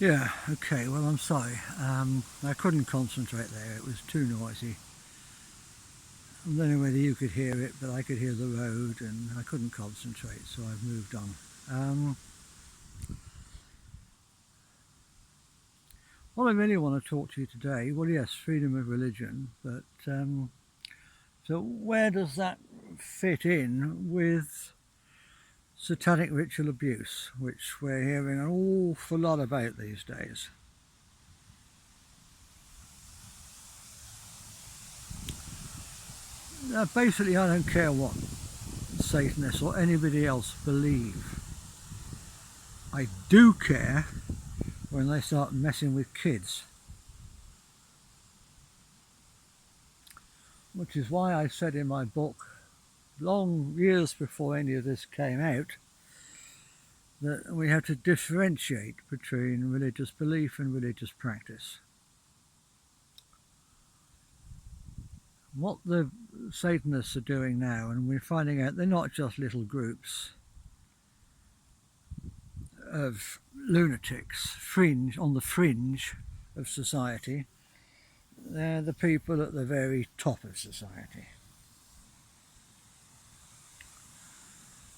Yeah, okay, well, I'm sorry. I couldn't concentrate there, it was too noisy. I don't know whether you could hear it, but I could hear the road and I couldn't concentrate, so I've moved on. What I really want to talk to you today, well, yes, freedom of religion, but so where does that fit in with satanic ritual abuse, which we're hearing an awful lot about these days? Basically, I don't care what Satanists or anybody else believe. I do care when they start messing with kids. Which is why I said in my book, long years before any of this came out, that we have to differentiate between religious belief and religious practice. What the Satanists are doing now, and we're finding out they're not just little groups of lunatics on the fringe of society, they're the people at the very top of society.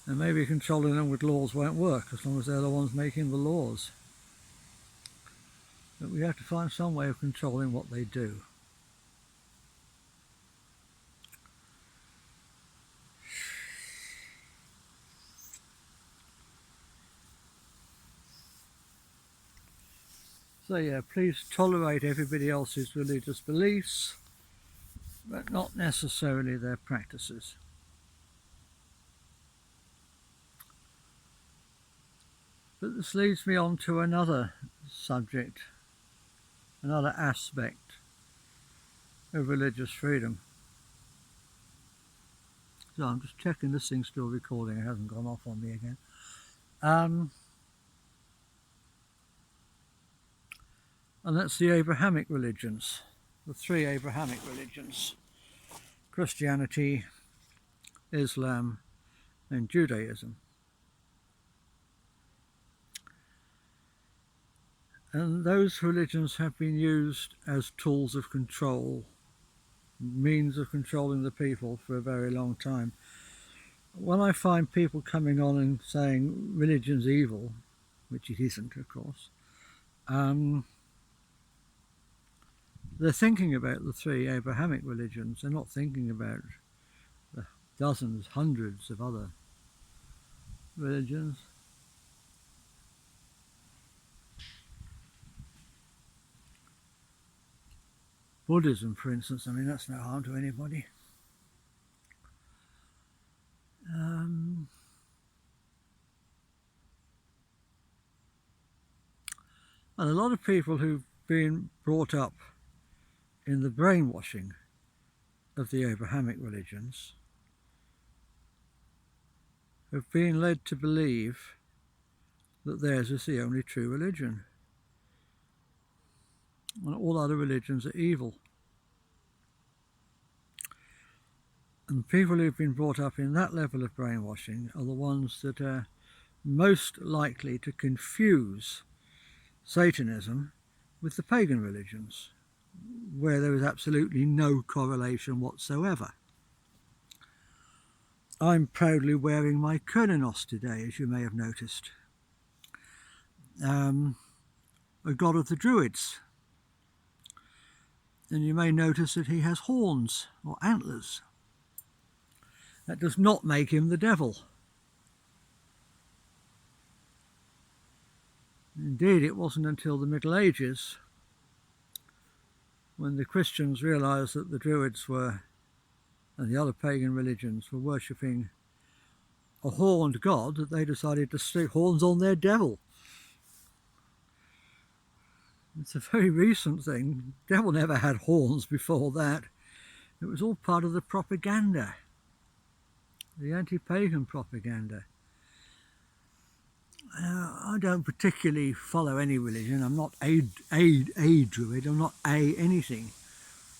And maybe controlling them with laws won't work as long as they're the ones making the laws. But we have to find some way of controlling what they do. So yeah, please tolerate everybody else's religious beliefs, but not necessarily their practices. But this leads me on to another subject, another aspect of religious freedom. So I'm just checking this thing's still recording, it hasn't gone off on me again. And that's the Abrahamic religions, the three Abrahamic religions: Christianity, Islam, and Judaism. And those religions have been used as tools of control, means of controlling the people for a very long time. When I find people coming on and saying religion's evil, which it isn't, of course, they're thinking about the three Abrahamic religions. They're not thinking about the dozens, hundreds of other religions. Buddhism, for instance, I mean, that's no harm to anybody. And a lot of people who've been brought up in the brainwashing of the Abrahamic religions have been led to believe that theirs is the only true religion, and all other religions are evil. And people who've been brought up in that level of brainwashing are the ones that are most likely to confuse Satanism with the pagan religions, where there is absolutely no correlation whatsoever. I'm proudly wearing my Kerninos today, as you may have noticed. A god of the Druids. And you may notice that he has horns or antlers. That does not make him the devil. Indeed, it wasn't until the Middle Ages, when the Christians realised that the Druids were, and the other pagan religions, were worshipping a horned god, that they decided to stick horns on their devil. It's a very recent thing. The devil never had horns before that. It was all part of the propaganda, the anti-pagan propaganda. I don't particularly follow any religion. I'm not a Druid. I'm not a anything.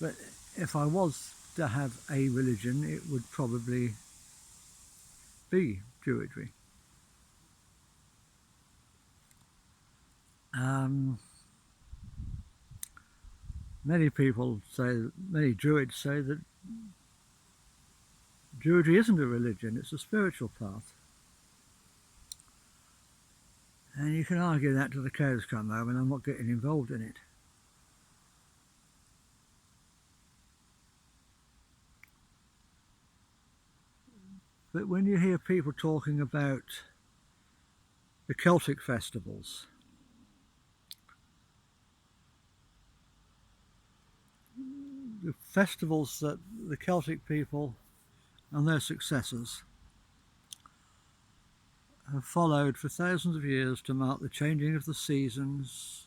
But if I was to have a religion, it would probably be Druidry. And Many people say, many Druids say that Druidry isn't a religion, it's a spiritual path. And you can argue that till the cows come home, and I'm not getting involved in it. But when you hear people talking about the Celtic festivals, the festivals that the Celtic people and their successors have followed for thousands of years to mark the changing of the seasons,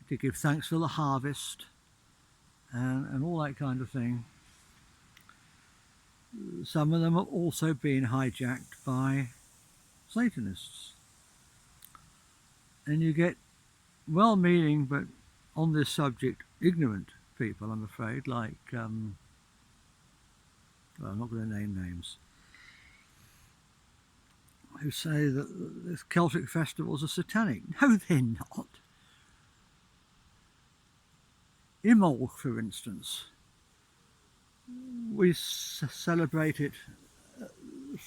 to give thanks for the harvest, and all that kind of thing. Some of them have also been hijacked by Satanists. And you get well-meaning, but on this subject, ignorant people, I'm afraid, like, well, I'm not going to name names, who say that the Celtic festivals are satanic. No, they're not. Imbolc, for instance, we celebrate it,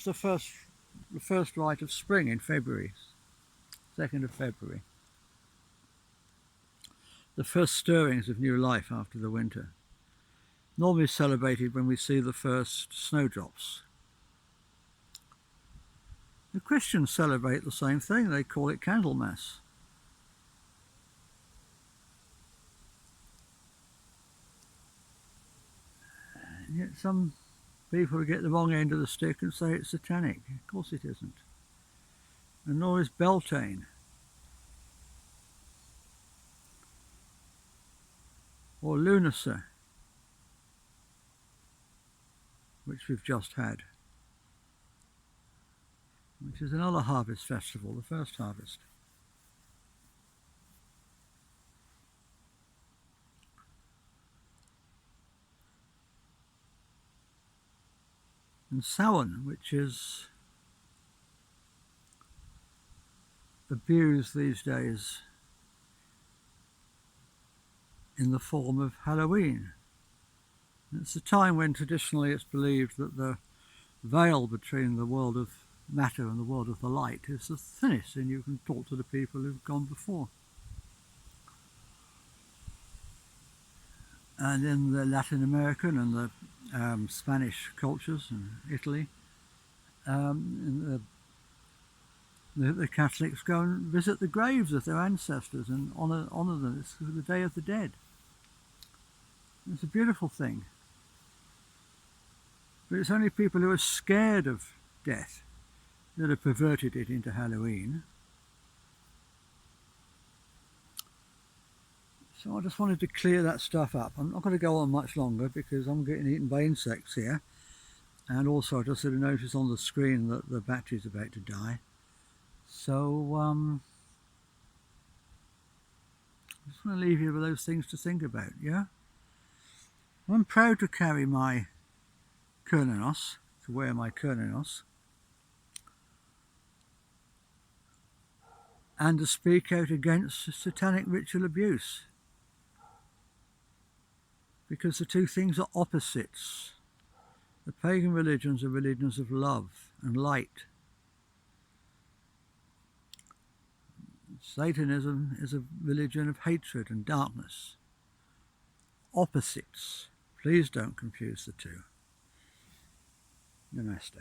the first rite of spring in February, 2nd of February. The first stirrings of new life after the winter. Normally celebrated when we see the first snowdrops. The Christians celebrate the same thing. They call it Candlemas. And yet some people get the wrong end of the stick and say it's satanic. Of course it isn't. And nor is Beltane. Or Lunacy, which we've just had, which is another harvest festival, the first harvest. And Samhain, which is abused these days in the form of Halloween. It's a time when traditionally it's believed that the veil between the world of matter and the world of the light is the thinnest, and you can talk to the people who've gone before. And in the Latin American and the Spanish cultures and Italy, the Catholics go and visit the graves of their ancestors and honour them. It's the Day of the Dead. It's a beautiful thing. But it's only people who are scared of death that have perverted it into Halloween. So I just wanted to clear that stuff up. I'm not going to go on much longer because I'm getting eaten by insects here. And also I just sort of noticed on the screen that the battery's about to die. So I just want to leave you with those things to think about, yeah? I'm proud to carry my Kernenos, to wear my Kernenos, and to speak out against satanic ritual abuse, because the two things are opposites. The pagan religions are religions of love and light. Satanism is a religion of hatred and darkness. Opposites. Please don't confuse the two. Namaste.